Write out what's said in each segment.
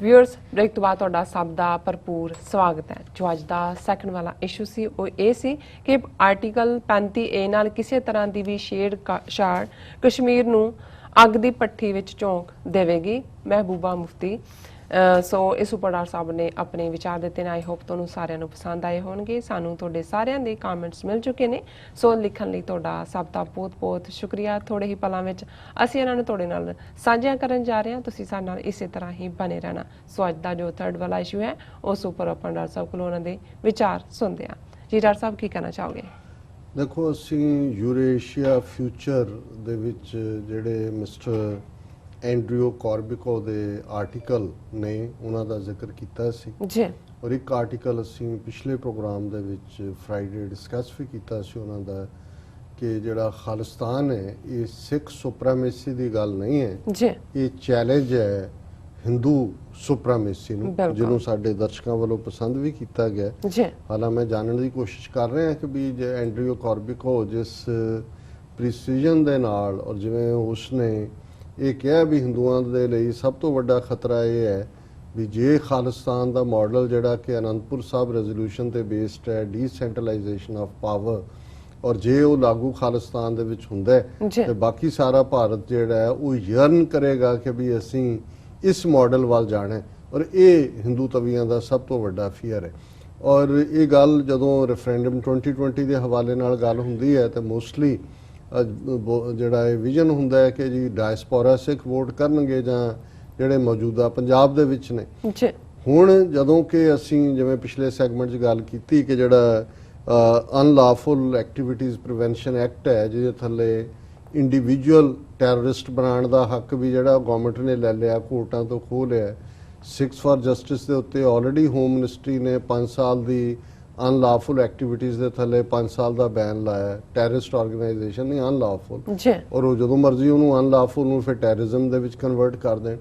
Viewers break तो बाद तुहाडा सब दा भरपूर स्वागत है। जो अज दा सैकंड वाला इशू सी वो ये सी कि आर्टिकल 35A नाल किसी तरह की भी छेड़छाड़ कश्मीर नूं अग दी भट्ठी विच झोंक देवेगी। महबूबा मुफ्ती सो इस उपर डॉक्टर साहब ने अपने विचार दिते ने। आई होप तुहानूं सारिआं नूं पसंद आए होणगे। सानूं तुहाडे सारिआं दे कमेंट्स मिल चुके ने, सो लिखण लई तुहाडा सब दा बहुत बहुत शुक्रिया। थोड़े ही पलां विच असीं इन्हां नूं तुहाडे नाल साझिआं करन जा रहे हां। तुसीं साडे नाल इसे तरह ही बने रहना। सो अज दा जो थर्ड वाला इशू है उस उपर आपां डॉक्टर साहब कोलों उन्हां दे विचार सुणदे हां। जी डॉक्टर साहब की कहना चाहोगे? देखो असी यूरेशिया फ्यूचर दे विच जिहड़े मिस्टर एंड्रियो कॉर्बिको दे आर्टिकल ने उन्हां दा जिक्र कीता सी जी, और एक आर्टिकल असी पिछले प्रोग्राम दे विच फ्राइडे डिस्कस भी कीता सी उन्हां दा कि जिहड़ा खालिस्तान है ये सिख सुपरामेसी दी गल नहीं है, जी, ये चैलेंज है हिंदू सुपरामेसी नूं, जिन्हों साडे दर्शकों वालों पसंद भी किया गया। जी, हालांकि मैं जानने की कोशिश कर रहा कि भी जे एंड्रियो कॉर्बिको जिस प्रिसीजन दे नाल और जिवें उसने ये कहा भी हिंदुओं के लिए सब तो बड़ा खतरा ये है भी जे खालिस्तान का मॉडल जिहड़ा कि आनंदपुर साहब रेजोल्यूशन ते बेस्ड है डिसेंट्रलाइजेशन ऑफ पावर और जे वो लागू खालिस्तान दे विच हुंदा है जी, ते बाकी सारा भारत जिहड़ा है वो यर्न करेगा कि भी असी इस मॉडल वाल जाना है और ये हिंदू तवीआं दा सब तो बड़ा फियर है। और ये गल जदों रेफरेंडम 2020 के हवाले नाल गल हुंदी है तो मोस्टली जिहड़ा ये विजन हुंदा है कि जी डायस्पोरा सिख वोट करनगे जां जिहड़े मौजूदा पंजाब दे विच ने। जी, हुण जदों कि असीं जिवें पिछले सैगमेंट 'च गल कीती कि जिहड़ा अनलॉफुल एक्टिविटीज़ प्रिवेंशन एक्ट है जिहदे थल्ले इंडिविजुअल टैरोरिस्ट बनाने का हक भी जिहड़ा गवर्नमेंट ने ले लिया, कोर्टां तो खोह लिया। सिक्स फॉर जस्टिस के उत्ते ऑलरेडी होम मिनिस्ट्री ने 5 साल की अनलॉफुल एक्टिविटीज़ के थल्ले 5 साल का बैन लाया। टैररिस्ट ऑर्गेनाइजेशन नहीं अनलॉफुल, जी, और वो जो मर्जी उन्होंने अनलॉफुल नूं फिर टैररिज्म दे विच कन्वर्ट कर दें।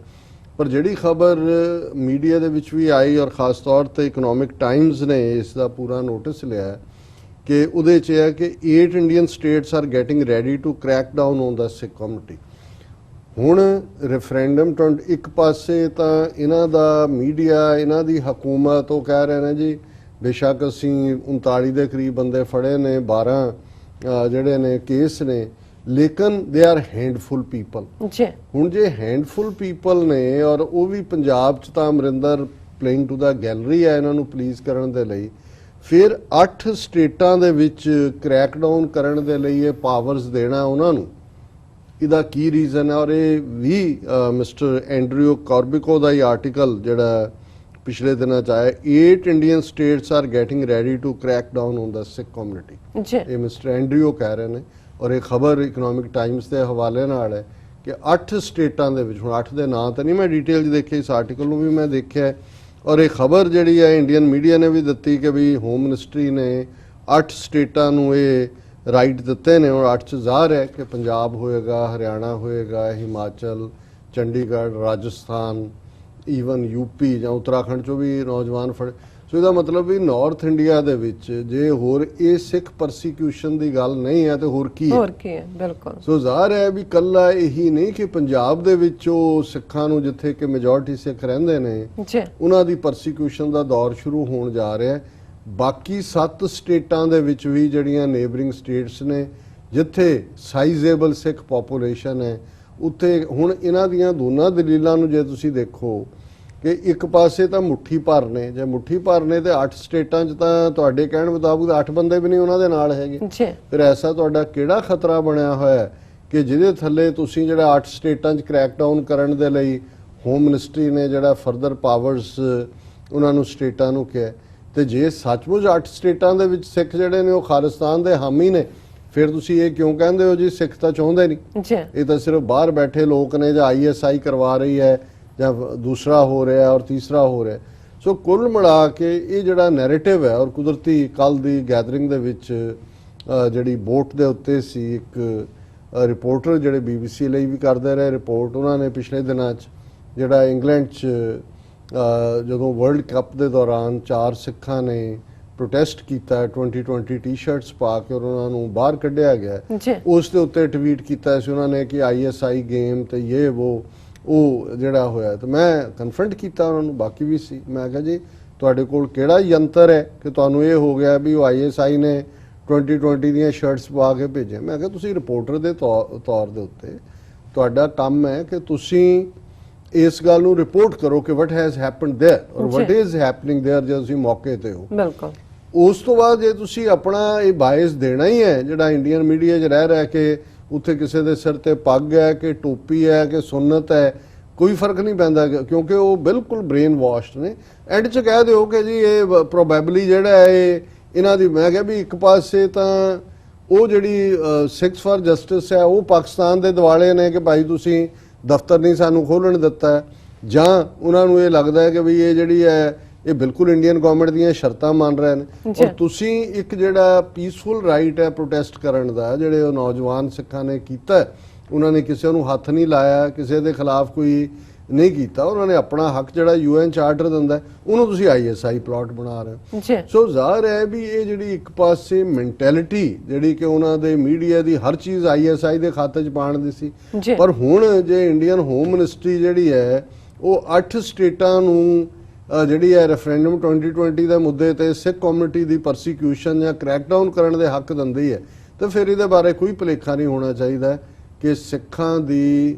पर जिहड़ी खबर मीडिया दे विच भी आई और खास तौर पर इकनॉमिक टाइम्स ने इसका पूरा नोटिस लिया है कि उहदे च है कि 8 Indian states are getting ready to crack down on the Sikh community. हुण रेफरेंडम एक पासे तो इन्हां दा मीडिया इन्हां दी हुकूमत वो कह रहे हैं जी बेशक असी 39 के करीब बंदे फड़े ने, 12 जिहड़े ने केस ने, लेकिन दे आर हैंडफुल पीपल। जी, हुण जे हैंडफुल पीपल ने और वो भी पंजाब च तां Amarinder playing to the gallery है इन्हां नूं पुलिस करन दे लई, फिर 8 स्टेटां दे विच क्रैकडाउन करन दे लई ये पावर्स देना उन्हां नूं, इहदा की रीजन है? और ये भी मिस्टर एंड्रियो कॉर्बिको का ही आर्टिकल जिहड़ा पिछले दिनों च आया, 8 Indian states are getting ready to crack down on the Sikh community. जी, ये मिस्टर एंड्रियो कह रहे हैं और ये खबर इकनॉमिक टाइम्स के हवाले नाल है कि 8 स्टेटां दे विच, हुण 8 दे नां तो नहीं मैं डिटेल च देखे, इस आर्टिकल में भी मैं देखा है और ये खबर जिहड़ी है इंडियन मीडिया ने भी दित्ती कि भी होम मिनिस्ट्री ने 8 स्टेटां नूं ये राइट दिते ने और 8 च ज़ाहिर है कि पंजाब होएगा, हरियाणा होएगा, हिमाचल, चंडीगढ़, राजस्थान, ईवन यूपी ਜਾਂ उत्तराखंड चो भी नौजवान फड़े। सो इसका मतलब भी नॉर्थ इंडिया दे विच जे होर ये सिख परसीक्यूशन की गल नहीं है तो होर की है? बिल्कुल। सो ज़ाहिर है भी कल्ला यही नहीं कि पंजाब दे विच ओ सिखां नूं जिथे कि मेजोरिटी सिख रहिंदे ने जी, उन्हां दी परसीक्यूशन का दौर शुरू होण जा रहा है। बाकी 7 स्टेटां दे विच भी जिहड़ियां नेबरिंग स्टेट्स ने जिथे साइजेबल सिख पॉपूलेशन है उत्थे हुण इन्हां दियां दोनां दलीलां नूं जे तुसीं देखो कि एक पासे तो मुट्ठी भर ने, जे मुट्ठी भर ने तो 8 स्टेटां च तां तुहाडे कहण मुताबिक 8 बंदे भी नहीं उन्हां दे नाल हैगे। जी, फिर ऐसा तुहाडा किहड़ा खतरा बनया होया कि जिहदे थल्ले तुसीं जिहड़ा 8 स्टेटां च क्रैकडाउन करन दे लई होम मिनिस्ट्री ने जिहड़ा फरदर पावर्स उन्हां नूं स्टेटां नूं किहा ते जे सचमुच 8 स्टेटां दे विच सिख जिहड़े ने वो खालिस्तान दे हामी ने, फिर तुसीं ये क्यों कहंदे हो जी सिख तां चाहुंदे नहीं, जी, ये तो सिर्फ बाहर बैठे लोग ने ਜਾਂ ISI करवा रही है ਜਾਂ दूसरा हो रहा है और तीसरा हो रहा है। सो कुल मिला के ये जिहड़ा नैरेटिव है और कुदरती कल दी गैदरिंग दे विच जिहड़ी बोट दे उत्ते सी एक रिपोर्टर जिहड़े BBC ਲਈ भी करते रहे रिपोर्ट, उन्होंने पिछले दिनों जिहड़ा इंग्लैंड च जदों वर्ल्ड कप के दौरान 4 सिखां ने प्रोटेस्ट किया 2020 टी-शर्ट्स पा के और उन्होंने बाहर कढ़िया गया, जी, उस दे उत्ते ट्वीट किया उन्होंने कि ISI गेम तो ये वो ਉਹ ਜਿਹੜਾ ਹੋਇਆ ਤੇ ਮੈਂ ਕਨਫਰੰਟ ਕੀਤਾ ਉਹਨਾਂ ਨੂੰ, ਬਾਕੀ ਵੀ ਸੀ। ਮੈਂ ਕਿਹਾ ਜੀ ਤੁਹਾਡੇ ਕੋਲ ਕਿਹੜਾ ਯੰਤਰ ਹੈ ਕਿ ਤੁਹਾਨੂੰ ਇਹ ਹੋ ਗਿਆ ਵੀ ਉਹ ISI ਨੇ 2020 ਦੀਆਂ ਸ਼ਰਟਸ ਪਵਾ ਕੇ ਭੇਜੇ? ਮੈਂ ਕਿਹਾ ਤੁਸੀਂ ਰਿਪੋਰਟਰ ਦੇ ਤੌਰ ਦੇ ਉੱਤੇ ਤੁਹਾਡਾ ਕੰਮ ਹੈ ਕਿ ਤੁਸੀਂ ਇਸ ਗੱਲ ਨੂੰ ਰਿਪੋਰਟ ਕਰੋ ਕਿ ਵਟ ਹੈਜ਼ ਹੈਪਨਡ देयर ਔਰ ਵਟ ਇਜ਼ ਹੈਪਨਿੰਗ देयर ਜੇ ਤੁਸੀਂ ਮੌਕੇ ਤੇ ਹੋ। ਬਿਲਕੁਲ। ਉਸ ਤੋਂ ਬਾਅਦ ਜੇ ਤੁਸੀਂ ਆਪਣਾ ਇਹ ਬਾਇਸ ਦੇਣਾ ਹੀ ਹੈ ਜਿਹੜਾ ਇੰਡੀਅਨ ਮੀਡੀਆ 'ਚ ਰਹਿ ਕੇ ਉੱਥੇ ਕਿਸੇ ਦੇ ਸਿਰ ਤੇ ਪੱਗ ਹੈ ਕਿ ਟੋਪੀ ਹੈ ਕਿ ਸੁੰਨਤ ਹੈ, ਕੋਈ ਫਰਕ ਨਹੀਂ ਪੈਂਦਾ ਕਿਉਂਕਿ ਉਹ ਬਿਲਕੁਲ ਬ੍ਰੇਨ ਵਾਸ਼ਡ ਨੇ। ਐਂਡ 'ਚ ਕਹਿ ਦਿਓ ਕਿ ਜੀ ਇਹ ਪ੍ਰੋਬੈਬਲੀ ਜਿਹੜਾ ਹੈ ਇਹ ਇਹਨਾਂ ਦੀ, ਮੈਂ ਕਿਹਾ ਵੀ ਇੱਕ ਪਾਸੇ ਤਾਂ ਉਹ ਜਿਹੜੀ ਸਿੱਖਸ ਫਾਰ ਜਸਟਿਸ ਹੈ ਉਹ ਪਾਕਿਸਤਾਨ ਦੇ ਦਿਵਾਲੇ ਨੇ ਕਿ ਭਾਈ ਤੁਸੀਂ ਦਫ਼ਤਰ ਨਹੀਂ ਸਾਨੂੰ ਖੋਲ੍ਹਣ ਦਿੱਤਾ, ਜਾਂ ਉਹਨਾਂ ਨੂੰ ਇਹ ਲੱਗਦਾ ਹੈ ਕਿ ਵੀ ਇਹ ਜਿਹੜੀ ਹੈ ਇਹ ਬਿਲਕੁਲ ਇੰਡੀਅਨ ਗਵਰਨਮੈਂਟ ਦੀਆਂ ਸ਼ਰਤਾਂ ਮੰਨ ਰਹੇ ਨੇ। ਔਰ ਤੁਸੀਂ ਇੱਕ ਜਿਹੜਾ ਪੀਸਫੁਲ ਰਾਈਟ ਹੈ ਪ੍ਰੋਟੈਸਟ ਕਰਨ ਦਾ, ਜਿਹੜੇ ਉਹ ਨੌਜਵਾਨ ਸਿੱਖਾਂ ਨੇ ਕੀਤਾ, ਉਹਨਾਂ ਨੇ ਕਿਸੇ ਨੂੰ ਹੱਥ ਨਹੀਂ ਲਾਇਆ, ਕਿਸੇ ਦੇ ਖਿਲਾਫ ਕੋਈ ਨਹੀਂ ਕੀਤਾ, ਉਹਨਾਂ ਨੇ ਆਪਣਾ ਹੱਕ ਜਿਹੜਾ UN ਚਾਰਟਰ ਦਿੰਦਾ ਉਹਨੂੰ ਤੁਸੀਂ ISI ਪਲਾਟ ਬਣਾ ਰਹੇ ਹੋ। ਸੋ ਜ਼ਾਹਰ ਹੈ ਵੀ ਇਹ ਜਿਹੜੀ ਇੱਕ ਪਾਸੇ ਮੈਂਟੈਲਿਟੀ ਜਿਹੜੀ ਕਿ ਉਹਨਾਂ ਦੇ ਮੀਡੀਆ ਦੀ ਹਰ ਚੀਜ਼ ISI ਦੇ ਖਾਤੇ 'ਚ ਪਾਉਣ ਦੀ ਸੀ, ਪਰ ਹੁਣ ਜੇ ਇੰਡੀਅਨ ਹੋਮ ਮਿਨਿਸਟਰੀ ਜਿਹੜੀ ਹੈ ਉਹ 8 ਸਟੇਟਾਂ ਨੂੰ ਜਿਹੜੀ ਹੈ ਰੈਫਰੈਂਡਮ 2020 ਦੇ ਮੁੱਦੇ ਤੇ ਸਿੱਖ ਕਮਿਊਨਿਟੀ ਦੀ ਪਰਸੀਕਿਊਸ਼ਨ ਜਾਂ ਕ੍ਰੈਕਡਾਊਨ ਕਰਨ ਦੇ ਹੱਕ ਦਿੰਦੀ ਹੈ, ਤਾਂ ਫਿਰ ਇਹਦੇ ਬਾਰੇ ਕੋਈ ਭੁਲੇਖਾ ਨਹੀਂ ਹੋਣਾ ਚਾਹੀਦਾ ਕਿ ਸਿੱਖਾਂ ਦੀ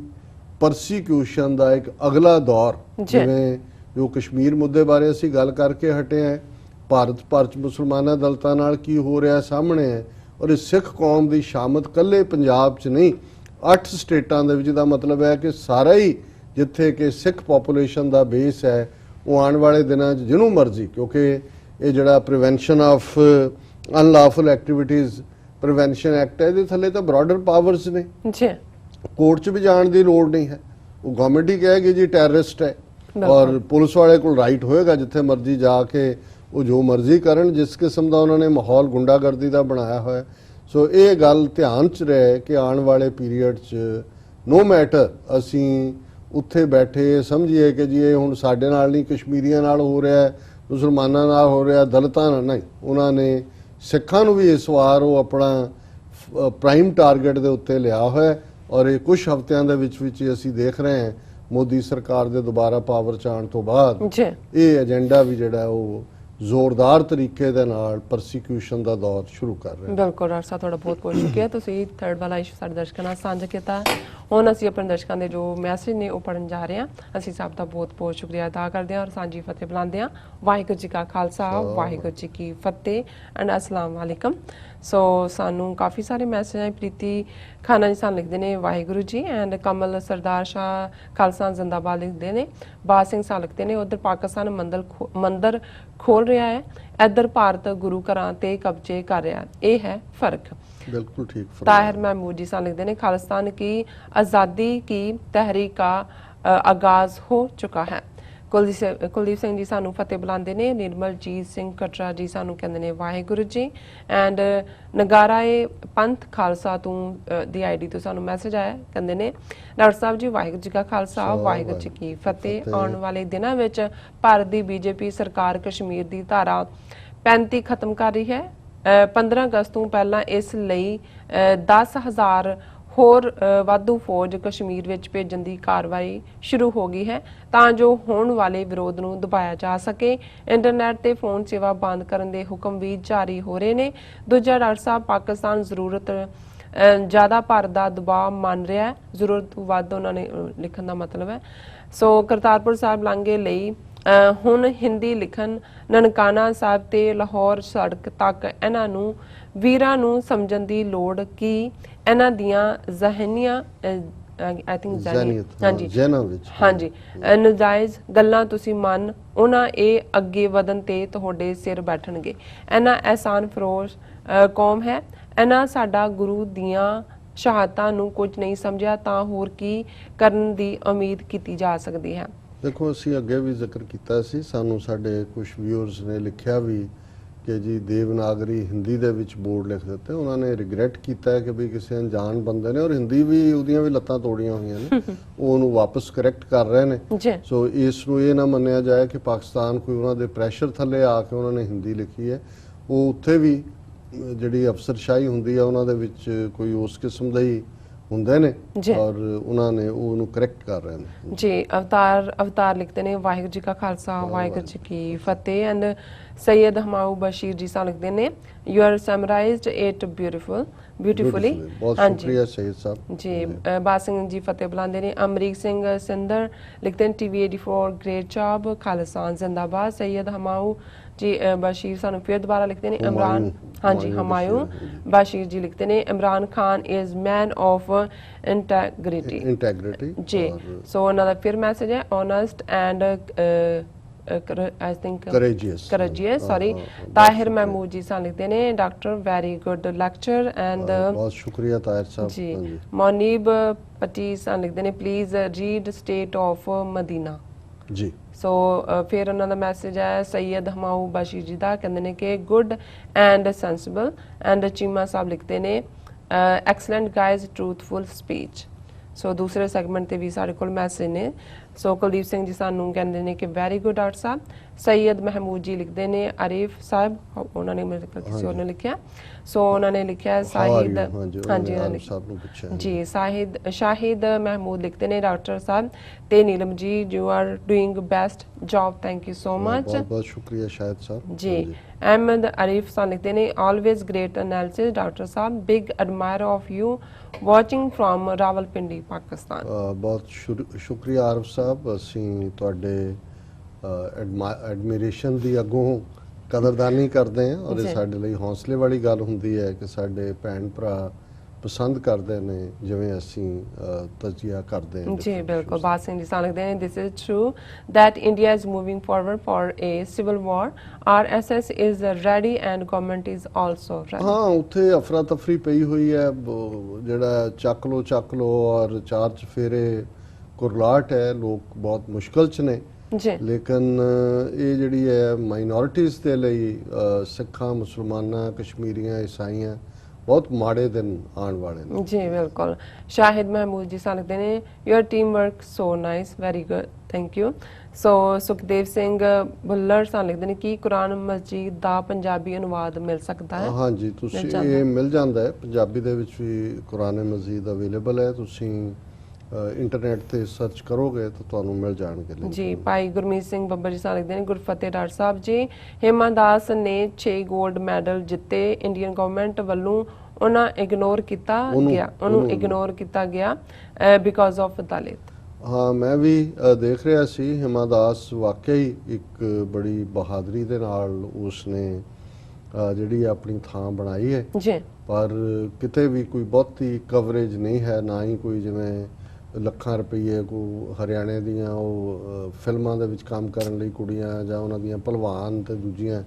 ਪਰਸੀਕਿਊਸ਼ਨ ਦਾ ਇੱਕ ਅਗਲਾ ਦੌਰ, ਜਿਵੇਂ ਜੋ ਕਸ਼ਮੀਰ ਮੁੱਦੇ ਬਾਰੇ ਅਸੀਂ ਗੱਲ ਕਰਕੇ ਹਟੇ ਹਾਂ, ਭਾਰਤ ਭਰ 'ਚ ਮੁਸਲਮਾਨਾਂ ਦਲਤਾਂ ਨਾਲ ਕੀ ਹੋ ਰਿਹਾ ਸਾਹਮਣੇ ਹੈ, ਔਰ ਇਸ ਸਿੱਖ ਕੌਮ ਦੀ ਸ਼ਾਮਤ ਕੱਲੇ ਪੰਜਾਬ 'ਚ ਨਹੀਂ 8 ਸਟੇਟਾਂ ਦੇ ਵਿੱਚ, ਦਾ ਮਤਲਬ ਹੈ ਕਿ ਸਾਰਾ ਹੀ ਜਿੱਥੇ ਕਿ ਸਿੱਖ ਪੋਪੂਲੇਸ਼ਨ ਦਾ ਬੇਸ ਹੈ ਉਹ ਆਉਣ ਵਾਲੇ ਦਿਨਾਂ 'ਚ ਜਿਹਨੂੰ ਮਰਜ਼ੀ, ਕਿਉਂਕਿ ਇਹ ਜਿਹੜਾ prevention of unlawful activities prevention act ਹੈ, ਇਹਦੇ ਥੱਲੇ ਤਾਂ ਬ੍ਰੌਡਰ ਪਾਵਰਸ ਨੇ, ਕੋਰਟ 'ਚ ਵੀ ਜਾਣ ਦੀ ਲੋੜ ਨਹੀਂ ਹੈ। ਉਹ ਗਵਰਨਮੈਂਟ ਹੀ ਕਹੇਗੀ ਜੀ ਟੈਰਰਿਸਟ ਹੈ, ਔਰ ਪੁਲਿਸ ਵਾਲੇ ਕੋਲ ਰਾਈਟ ਹੋਏਗਾ ਜਿੱਥੇ ਮਰਜ਼ੀ ਜਾ ਕੇ ਉਹ ਜੋ ਮਰਜ਼ੀ ਕਰਨ, ਜਿਸ ਕਿਸਮ ਦਾ ਉਹਨਾਂ ਨੇ ਮਾਹੌਲ ਗੁੰਡਾਗਰਦੀ ਦਾ ਬਣਾਇਆ ਹੋਇਆ। ਸੋ ਇਹ ਗੱਲ ਧਿਆਨ 'ਚ ਰਹੇ ਕਿ ਆਉਣ ਵਾਲੇ ਪੀਰੀਅਡ 'ਚ ਨੋ ਮੈਟਰ ਅਸੀਂ ਉੱਥੇ ਬੈਠੇ ਸਮਝੀਏ ਕਿ ਜੀ ਇਹ ਹੁਣ ਸਾਡੇ ਨਾਲ ਨਹੀਂ, ਕਸ਼ਮੀਰੀਆਂ ਨਾਲ ਹੋ ਰਿਹਾ, ਮੁਸਲਮਾਨਾਂ ਨਾਲ ਹੋ ਰਿਹਾ, ਦਲਿਤਾਂ ਨਾਲ ਨਹੀਂ। ਉਹਨਾਂ ਨੇ ਸਿੱਖਾਂ ਨੂੰ ਵੀ ਇਸ ਵਾਰ ਉਹ ਆਪਣਾ ਪ੍ਰਾਈਮ ਟਾਰਗੇਟ ਦੇ ਉੱਤੇ ਲਿਆ ਹੋਇਆ, ਔਰ ਇਹ ਕੁਝ ਹਫ਼ਤਿਆਂ ਦੇ ਵਿੱਚ ਹੀ ਅਸੀਂ ਦੇਖ ਰਹੇ ਹਾਂ ਮੋਦੀ ਸਰਕਾਰ ਦੇ ਦੁਬਾਰਾ ਪਾਵਰ 'ਚ ਆਉਣ ਤੋਂ ਬਾਅਦ ਇਹ ਏਜੰਡਾ ਵੀ ਜਿਹੜਾ ਉਹ ਜ਼ੋਰਦਾਰ ਤਰੀਕੇ ਦੇ ਨਾਲ ਪਰਸੀਕਿਊਸ਼ਨ ਦਾ ਦੌਰ ਸ਼ੁਰੂ ਕਰ ਰਹੇ। ਬਿਲਕੁਲ ਡਾਕਟਰ ਸਾਹਿਬ, ਤੁਹਾਡਾ ਬਹੁਤ ਬਹੁਤ ਸ਼ੁਕਰੀਆ, ਤੁਸੀਂ ਥਰਡ ਵਾਲਾ ਇਸ਼ੂ ਸਾਡੇ ਦਰਸ਼ਕਾਂ ਨਾਲ ਸਾਂਝਾ ਕੀਤਾ। ਹੁਣ ਅਸੀਂ ਆਪਣੇ ਦਰਸ਼ਕਾਂ ਦੇ ਜੋ ਮੈਸੇਜ ਨੇ ਉਹ ਪੜਨ ਜਾ ਰਹੇ ਹਾਂ। ਅਸੀਂ ਸਭ ਦਾ ਬਹੁਤ ਬਹੁਤ ਸ਼ੁਕਰੀਆ ਅਦਾ ਕਰਦੇ ਹਾਂ ਔਰ ਸਾਂਝੀ ਫਤਿਹ ਬੁਲਾਉਂਦੇ ਹਾਂ। ਵਾਹਿਗੁਰੂ ਜੀ ਕਾ ਖਾਲਸਾ, ਵਾਹਿਗੁਰੂ ਜੀ ਕੀ ਫਤਿਹ ਐਂਡ ਅਸਲਾਮ ਵਾਲੇਕਮ। ਸੋ ਸਾਨੂੰ ਕਾਫੀ ਸਾਰੇ ਮੈਸੇਜ ਆਏ। ਪ੍ਰੀਤੀ ਖਾਨਾ ਜੀ ਸਾਨੂੰ ਲਿਖਦੇ ਨੇ ਵਾਹਿਗੁਰੂ ਜੀ, ਐਂਡ ਕਮਲ ਸਰਦਾਰ ਸ਼ਾਹ ਖਾਲਸਾ ਜ਼ਿੰਦਾਬਾਦ ਲਿਖਦੇ ਨੇ। ਬਾਦ ਸਿੰਘ ਸਾਹਿਬ ਲਿਖਦੇ ਨੇ ਉਧਰ ਪਾਕਿਸਤਾਨ ਮੰਦਰ ਖੋਲ ਰਿਹਾ ਹੈ, ਇੱਧਰ ਭਾਰਤ ਗੁਰੂ ਘਰਾਂ ਤੇ ਕਬਜ਼ੇ ਕਰ ਰਿਹਾ, ਇਹ ਹੈ ਫਰਕ। बिल्कुल ठीक। ताहिर महमूद जी सा लिखते हैं खालिस्तान की आज़ादी की तहरीक का आगाज हो चुका है। कुलदीप सिंह जी सानू फतेह बुलाते हैं। निर्मलजीत सिंह कटरा जी सानू कहते हैं वाहिगुरू जी। एंड नगाराए पंथ खालसा तू दी ID तो सानू मैसेज आया, कहते हैं डॉक्टर साहब जी वाहिगुरू जी का खालसा वाहिगुरू जी की फतेह। आने वाले दिनों में भारत की बीजेपी सरकार कश्मीर की धारा 35 खत्म कर रही है। 15 अगस्त ਤੋਂ ਪਹਿਲਾਂ ਇਸ ਲਈ 10,000 ਹੋਰ ਵਾਧੂ ਫੌਜ ਕਸ਼ਮੀਰ ਵਿੱਚ ਭੇਜਣ ਦੀ ਕਾਰਵਾਈ ਸ਼ੁਰੂ ਹੋ ਗਈ ਹੈ ਤਾਂ ਜੋ ਹੋਣ ਵਾਲੇ ਵਿਰੋਧ ਨੂੰ ਦਬਾਇਆ ਜਾ ਸਕੇ। ਇੰਟਰਨੈਟ ਤੇ ਫੋਨ ਸੇਵਾ ਬੰਦ ਕਰਨ ਦੇ ਹੁਕਮ ਵੀ ਜਾਰੀ ਹੋ ਰਹੇ ਨੇ। ਦੂਜਾ ਡਾਕਟਰ ਸਾਹਿਬ, ਪਾਕਿਸਤਾਨ ਜ਼ਰੂਰਤ ਜ਼ਿਆਦਾ ਭਾਰਤ ਦਾ ਦਬਾਅ ਮੰਨ ਰਿਹਾ ਹੈ, ਜ਼ਰੂਰਤ ਤੋਂ ਵੱਧ ਉਹਨਾਂ ਨੇ ਲਿਖਣ ਦਾ ਮਤਲਬ ਹੈ। ਸੋ ਕਰਤਾਰਪੁਰ ਸਾਹਿਬ ਲਾਂਘੇ ਲਈ ਹੁਣ ਹਿੰਦੀ ਲਿਖਣ, ਨਨਕਾਣਾ ਸਾਹਿਬ ਤੇ ਲਾਹੌਰ ਸੜਕ ਤੱਕ ਇਹਨਾਂ ਨੂੰ ਵੀਰਾਂ ਨੂੰ ਸਮਝਣ ਦੀ ਲੋੜ ਕਿ ਇਹਨਾਂ ਦੀਆਂ ਜ਼ਹਿਨੀਆਂ ਆਈ ਥਿੰਕ ਹਾਂਜੀ ਨਜਾਇਜ਼ ਗੱਲਾਂ ਤੁਸੀਂ ਮੰਨ ਉਹਨਾਂ ਇਹ ਅੱਗੇ ਵਧਣ ਤੇ ਤੁਹਾਡੇ ਸਿਰ ਬੈਠਣਗੇ। ਇਹਨਾਂ ਅਹਿਸਾਨ ਫਰੋਸ਼ ਕੌਮ ਹੈ, ਇਹਨਾਂ ਸਾਡਾ ਗੁਰੂ ਦੀਆਂ ਸ਼ਹਾਦਤਾਂ ਨੂੰ ਕੁਝ ਨਹੀਂ ਸਮਝਿਆ ਤਾਂ ਹੋਰ ਕੀ ਕਰਨ ਦੀ ਉਮੀਦ ਕੀਤੀ ਜਾ ਸਕਦੀ ਹੈ। ਦੇਖੋ ਅਸੀਂ ਅੱਗੇ ਵੀ ਜ਼ਿਕਰ ਕੀਤਾ ਸੀ, ਸਾਨੂੰ ਸਾਡੇ ਕੁਝ ਵਿਊਅਰਸ ਨੇ ਲਿਖਿਆ ਵੀ ਕਿ ਜੀ ਦੇਵਨਾਗਰੀ ਹਿੰਦੀ ਦੇ ਵਿੱਚ ਬੋਰਡ ਲਿਖ ਦਿੱਤੇ। ਉਹਨਾਂ ਨੇ ਰਿਗਰੈਟ ਕੀਤਾ ਹੈ ਕਿ ਵੀ ਕਿਸੇ ਅਣਜਾਣ ਬੰਦੇ ਨੇ, ਔਰ ਹਿੰਦੀ ਵੀ ਉਹਦੀਆਂ ਵੀ ਲੱਤਾਂ ਤੋੜੀਆਂ ਹੋਈਆਂ ਨੇ, ਉਹ ਉਹਨੂੰ ਵਾਪਸ ਕਰੈਕਟ ਕਰ ਰਹੇ ਨੇ। ਸੋ ਇਸ ਨੂੰ ਇਹ ਨਾ ਮੰਨਿਆ ਜਾਏ ਕਿ ਪਾਕਿਸਤਾਨ ਕੋਈ ਉਹਨਾਂ ਦੇ ਪ੍ਰੈਸ਼ਰ ਥੱਲੇ ਆ ਕੇ ਉਹਨਾਂ ਨੇ ਹਿੰਦੀ ਲਿਖੀ ਹੈ। ਉਹ ਉੱਥੇ ਵੀ ਜਿਹੜੀ ਅਫਸਰਸ਼ਾਹੀ ਹੁੰਦੀ ਹੈ ਉਹਨਾਂ ਦੇ ਵਿੱਚ ਕੋਈ ਉਸ ਕਿਸਮ ਦਾ ਹੀ ਹੁੰਦੇ ਨੇ ਜੀ। ਔਰ ਉਹਨਾਂ ਨੇ ਉਹਨੂੰ ਕਰੈਕਟ ਕਰ ਰਹੇ ਨੇ। ਜੀ ਅਵਤਾਰ ਲਿਖਦੇ ਨੇ ਵਾਹਿਗੁਰੂ ਜੀ ਕਾ ਖਾਲਸਾ ਵਾਹਿਗੁਰੂ ਜੀ ਕੀ ਫਤਿਹ ਐਂਡ ਸੈਯਦ ਹਮਾਊ ਬਸ਼ੀਰ ਜੀ ਸਾਹਿਬ ਲਿਖਦੇ ਨੇ ਯੂ ਆਰ ਸਮਰਾਈਜ਼ਡ ਇਟ ਬਿਊਟੀਫੁਲੀ। ਬਹੁਤ ਸ਼ੁਕਰੀਆ ਸੈਯਦ ਸਾਹਿਬ ਜੀ ਬਾਦ ਸਿੰਘ ਜੀ ਫਤਿਹ ਬੁਲਾਉਂਦੇ ਨੇ। ਅਮਰੀਕ ਸਿੰਘ ਸਿੰਦਰ ਲਿਖਦੇ ਨੇ ਟੀਵੀ 84 ਗ੍ਰੇਟ ਜੌਬ ਖਾਲਿਸਤਾਨ ਜ਼ਿੰਦਾਬਾਦ। ਸੈਯਦ ਹਮਾਊ ਜੀ ਬਸ਼ੀਰ ਸਾਨੂੰ ਫਿਰ ਦੁਬਾਰਾ ਲਿਖਦੇ ਨੇ। ਇਮਰਾਨ ਹਾਂਜੀ ਹਮਾਯੂ ਬਸ਼ੀਰ ਜੀ ਲਿਖਦੇ ਨੇ Imran Khan is man of integrity ਜੀ। ਸੋ ਉਹਨਾਂ ਦਾ ਫਿਰ ਮੈਸੇਜ ਹੈ honest and I think courageous sorry। Tahir Mahmood ji ਸਾਨੂੰ ਲਿਖਦੇ ਨੇ doctor very good lecture and ਬਹੁਤ ਸ਼ੁਕਰੀਆ ਤਾਹਿਰ ਸਾਹਿਬ ਜੀ। ਮੋਨੀਬ ਪਤੀ ਸਾਨੂੰ ਲਿਖਦੇ ਨੇ please read state of Madina ਜੀ। ਸੋ ਫਿਰ ਉਹਨਾਂ ਦਾ ਮੈਸੇਜ ਹੈ ਸੈਯਦ ਹਮਾਊ ਬਸ਼ੀਰ ਜੀ ਦਾ ਕਹਿੰਦੇ ਨੇ ਕਿ ਗੁੱਡ ਐਂਡ ਸੈਂਸਿਬਲ ਐਂਡ ਚੀਮਾ ਸਾਹਿਬ ਲਿਖਦੇ ਨੇ ਐਕਸਲੈਂਟ ਗਾਇਜ਼ ਟਰੂਥਫੁਲ ਸਪੀਚ। ਸੋ ਦੂਸਰੇ ਸੈਗਮੈਂਟ ਤੇ ਵੀ ਸਾਡੇ ਕੋਲ ਮੈਸੇਜ ਨੇ। ਸੋ ਕੁਲਦੀਪ ਸਿੰਘ ਜੀ ਸਾਨੂੰ ਕਹਿੰਦੇ ਨੇ ਕਿ ਵੈਰੀ ਗੁੱਡ ਡਾਕਟਰ ਸਾਹਿਬ। ਸੈਯਦ ਮਹਿਮੂਦ ਜੀ ਲਿਖਦੇ ਨੇ ਆਰਿਫ ਸਾਹਿਬ ਉਹਨਾਂ ਨੇ ਮੇਰੇ ਕੋਲ ਕਿਸੇ ਹੋਰ ਨੇ ਲਿਖਿਆ। ਸੋ ਉਹਨਾਂ ਨੇ ਲਿਖਿਆ ਸਾਹਿਦ ਹਾਂਜੀ ਜੀ ਸ਼ਾਹਿਦ ਮਹਿਮੂਦ ਲਿਖਦੇ ਨੇ ਡਾਕਟਰ ਸਾਹਿਬ ਤੇ Neelam ji you are doing best job thank you so much. ਬਹੁਤ ਸ਼ੁਕਰੀਆ ਸ਼ਾਹਿਦ ਸਾਹਿਬ ਜੀ। ਅਹਿਮਦ ਆਰਿਫ ਸਾਹਿਬ ਲਿਖਦੇ ਨੇ always great analysis doctor Sahib big admire of you watching from Rawalpindi Pakistan. ਬਹੁਤ ਸ਼ੁਕਰੀਆ ਆਰਿਫ ਸਾਹਿਬ ਅਸੀਂ ਤੁਹਾਡੇ ਐਡਮਿਰੇਸ਼ਨ ਦੀ ਅੱਗੋਂ ਕਦਰਦਾਨੀ ਕਰਦੇ ਹਾਂ ਔਰ ਇਹ ਸਾਡੇ ਲਈ ਹੌਸਲੇ ਵਾਲੀ ਗੱਲ ਹੁੰਦੀ ਹੈ ਕਿ ਸਾਡੇ ਭੈਣ ਭਰਾ ਪਸੰਦ ਕਰਦੇ ਨੇ ਜਿਵੇਂ ਅਸੀਂ ਤਜਜ਼ੀਆ ਕਰਦੇ ਹਾਂ। ਜੀ ਬਿਲਕੁਲ ਬਾਦ ਸਿੰਘ ਜੀ ਸਾਨੂੰ ਲਿਖਦੇ ਨੇ this is true that India is moving forward for a civil war RSS is ready and government is also ready। ਹਾਂ ਉੱਥੇ ਅਫਰਾ ਤਫਰੀ ਪਈ ਹੋਈ ਹੈ ਜਿਹੜਾ ਚੱਕ ਲੋ ਔਰ ਚਾਰ ਚਫੇਰੇ ਕੁਰਲਾਟ ਹੈ ਲੋਕ ਬਹੁਤ ਮੁਸ਼ਕਲ ਚ ਨੇ ਜੀ। ਲੇਕਿਨ ਇਹ ਜਿਹੜੀ ਹੈ ਮਾਈਨੋਰਿਟੀਜ਼ ਦੇ ਲਈ ਸਿੱਖਾਂ ਮੁਸਲਮਾਨਾਂ ਕਸ਼ਮੀਰੀਆਂ ਈਸਾਈਆਂ ਬਹੁਤ ਮਾੜੇ ਦਿਨ ਆਉਣ ਵਾਲੇ ਨੇ। ਜੀ ਬਿਲਕੁਲ ਸ਼ਾਹਿਦ ਮਹਿਮੂਦ ਜੀ ਸਾਨੂੰ ਲਿਖਦੇ ਨੇ your team work so nice very good thank you. So Sukhdev Singh Bhullar ਸਾਨੂੰ ਲਿਖਦੇ ਨੇ ਕਿ ਕੁਰਾਨ ਮਜੀਦ ਦਾ ਪੰਜਾਬੀ ਅਨੁਵਾਦ ਮਿਲ ਸਕਦਾ ਹੈ। ਹਾਂਜੀ ਤੁਸੀਂ ਇਹ ਮਿਲ ਜਾਂਦਾ ਹੈ ਪੰਜਾਬੀ ਦੇ ਵਿੱਚ ਵੀ ਕੁਰਾਨ ਮਜੀਦ ਅਵੇਲੇਬਲ ਹੈ ਤੁਸੀਂ ਇੰਟਰਨੈਟ ਤੇ ਸਰਚ ਕਰੋਗੇ ਤਾਂ ਤੁਹਾਨੂੰ ਮਿਲ ਜਾਣਗੇ ਜੀ। ਭਾਈ ਗੁਰਮੀਤ ਸਿੰਘ ਬੱਬਰ ਜੀ ਸਾਨੂੰ ਲਿਖਦੇ ਨੇ ਗੁਰਫਤਿਹ ਡਾਕਟਰ ਸਾਹਿਬ ਜੀ ਹੇਮਾ ਦਾਸ ਨੇ 6 골ਡ ਮੈਡਲ ਜਿੱਤੇ ਇੰਡੀਅਨ ਗਵਰਨਮੈਂਟ ਵੱਲੋਂ ਉਹਨੂੰ ਇਗਨੋਰ ਕੀਤਾ ਗਿਆ ਬਿਕਾਜ਼ ਆਫ ਦਲਿਤ। ਹਾਂ ਮੈਂ ਵੀ ਦੇਖ ਰਿਹਾ ਸੀ ਹੇਮਾ ਦਾਸ ਵਾਕਈ ਇੱਕ ਬੜੀ ਬਹਾਦਰੀ ਦੇ ਨਾਲ ਉਸਨੇ ਜਿਹੜੀ ਆਪਣੀ ਥਾਂ ਬਣਾਈ ਹੈ ਜੀ। ਪਰ ਕਿਤੇ ਵੀ ਕੋਈ ਬਹੁਤੀ ਕਵਰੇਜ ਨਹੀਂ ਹੈ ਨਾ ਹੀ ਕੋਈ ਜਿਵੇਂ ਲੱਖਾਂ ਰੁਪਏ ਕੋ ਹਰਿਆਣੇ ਦੀਆਂ ਉਹ ਫਿਲਮਾਂ ਦੇ ਵਿੱਚ ਕੰਮ ਕਰਨ ਲਈ ਕੁੜੀਆਂ ਜਾਂ ਉਹਨਾਂ ਦੀਆਂ ਭਲਵਾਨ ਤੇ ਦੂਜੀਆਂ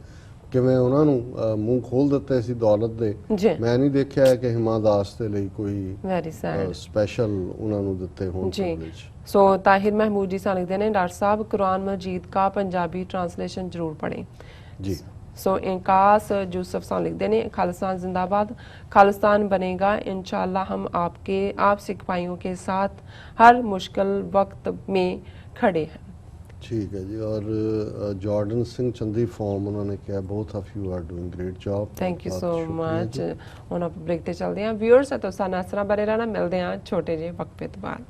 ਕਿਵੇਂ ਉਹਨਾਂ ਨੂੰ ਮੂੰਹ ਖੋਲ ਦਿੱਤੇ ਸੀ ਦੌਲਤ ਦੇ। ਮੈਂ ਨਹੀਂ ਦੇਖਿਆ ਕਿ ਹਿਮਾ ਦਾਸ ਦੇ ਲਈ ਕੋਈ ਸਪੈਸ਼ਲ ਉਹਨਾਂ ਨੂੰ ਦਿੱਤੇ ਹੋਣ ਪ੍ਰਿਵਿਲੇਜ। ਸੋ ਤਾਹਿਰ ਮਹਿਮੂਦ ਜੀ ਸਾਨੂੰ ਲਿਖਦੇ ਨੇ ਡਾਕਟਰ ਸਾਹਿਬ कुरान मजीद का पंजाबी ट्रांसलेशन जरूर पढ़ें जी। सो इंकास यूसुफ साहब लिखते हैं खालिस्तान जिंदाबाद खालिस्तान बनेगा इंशाल्लाह हम आप सिपाहियों के साथ हर मुश्किल वक्त में खड़े हैं। ठीक है जी। और जॉर्डन सिंह चंदी फॉर्म उन्होंने किया both of you are doing great job thank you so much. ਹੁਣ ਆਪਾਂ ਬ੍ਰੇਕ ਤੇ ਚੱਲਦੇ ਹਾਂ। ਵਿਊਅਰਸ तो साना इस तरह बने रहना मिलते हैं छोटे ਜਿਹੇ वक्फे तो बाद।